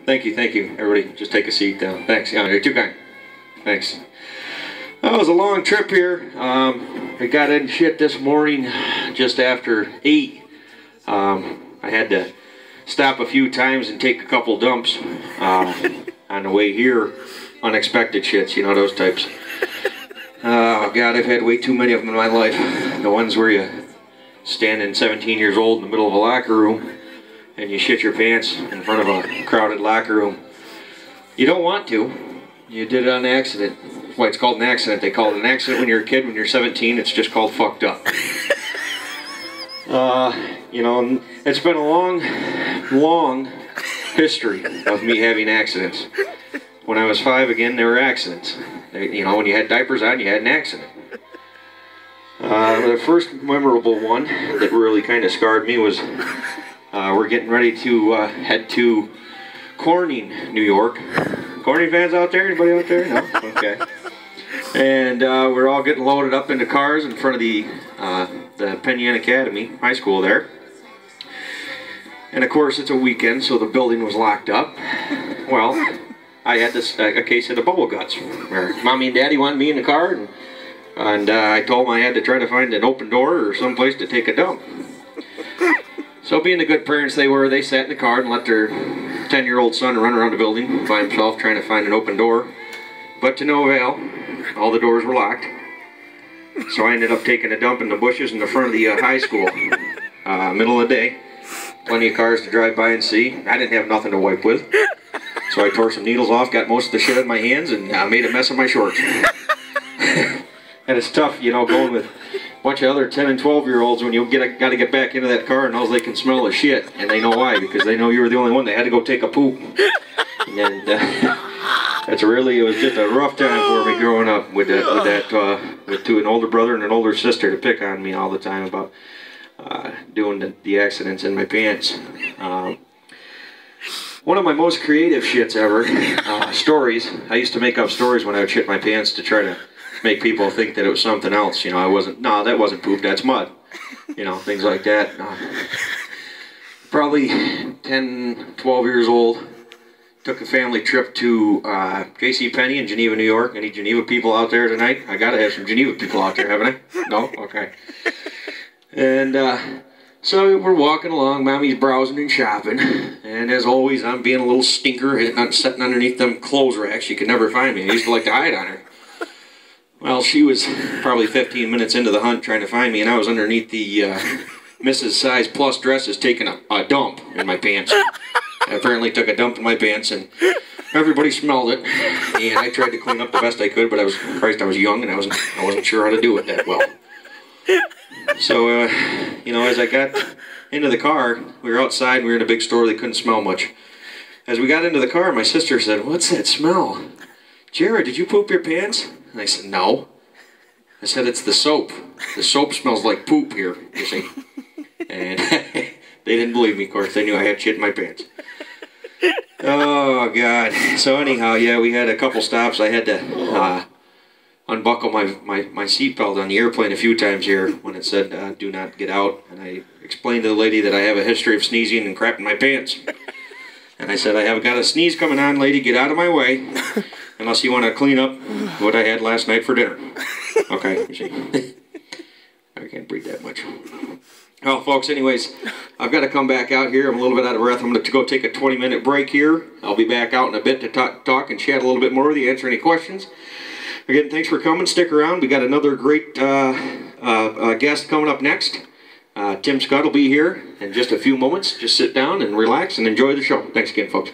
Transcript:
Thank you, everybody. Just take a seat down. Thanks. Yeah, you're too kind. Thanks. That was a long trip here. I got in shit this morning just after 8. I had to stop a few times and take a couple dumps on the way here. Unexpected shits, you know, those types. Oh God, I've had way too many of them in my life. The ones where you standing 17 years old in the middle of a locker room and you shit your pants in front of a crowded locker room. You don't want to. You did it on accident. Why it's called an accident. They call it an accident when you're a kid. When you're 17, it's just called fucked up. You know, it's been a long history of me having accidents. When I was 5, again, there were accidents. You know, when you had diapers on, you had an accident. The first memorable one that really kind of scarred me was we're getting ready to head to Corning, New York. Corning fans out there? Anybody out there? No? Okay. And we're all getting loaded up into cars in front of the Penn Yan Academy High School there. And of course it's a weekend, so the building was locked up. Well, I had a case of the bubble guts. Where Mommy and Daddy wanted me in the car, and I told them I had to try to find an open door or someplace to take a dump. So being the good parents they were, they sat in the car and let their 10-year-old son run around the building by himself trying to find an open door. But to no avail. All the doors were locked. So I ended up taking a dump in the bushes in the front of the high school. Middle of the day. Plenty of cars to drive by and see. I didn't have nothing to wipe with. So I tore some needles off, got most of the shit in my hands, and made a mess of my shorts. And it's tough, you know, going with a bunch of other 10 and 12-year-olds when you got to get back into that car and all they can smell is shit. And they know why, because they know you were the only one that had to go take a poop. And it was just a rough time for me growing up with an older brother and an older sister to pick on me all the time about doing the accidents in my pants. One of my most creative shits ever, stories. I used to make up stories when I would shit my pants to try to make people think that it was something else. You know, that wasn't poop, that's mud. You know, things like that. Probably 10, 12 years old. Took a family trip to JCPenney in Geneva, New York. Any Geneva people out there tonight? I gotta have some Geneva people out there, haven't I? No? Okay. And so we're walking along, Mommy's browsing and shopping, and as always, I'm being a little stinker, sitting underneath them clothes racks. You could never find me. I used to like to hide on her. Well, she was probably 15 minutes into the hunt trying to find me, and I was underneath the Mrs. Size Plus dresses taking a dump in my pants. I apparently took a dump in my pants, and everybody smelled it, and I tried to clean up the best I could, but I was young, and I wasn't sure how to do it that well. So, you know, as I got into the car, we were outside, and we were in a big store, they couldn't smell much. As we got into the car, my sister said, "What's that smell? Jarrod, did you poop your pants?" And I said, "No." I said, "It's the soap. The soap smells like poop here, you see." And they didn't believe me, of course. They knew I had shit in my pants. Oh, God. So anyhow, yeah, we had a couple stops. I had to unbuckle my seatbelt on the airplane a few times here when it said, "Do not get out." And I explained to the lady that I have a history of sneezing and crap in my pants. And I said, "I have got a sneeze coming on, lady. Get out of my way. Unless you want to clean up what I had last night for dinner." Okay, you see. I can't breathe that much. Well, folks, anyways, I've got to come back out here. I'm a little bit out of breath. I'm going to go take a 20-minute break here. I'll be back out in a bit to talk and chat a little bit more with you, answer any questions. Again, thanks for coming. Stick around. We got another great guest coming up next. Tim Scott will be here in just a few moments. Just sit down and relax and enjoy the show. Thanks again, folks.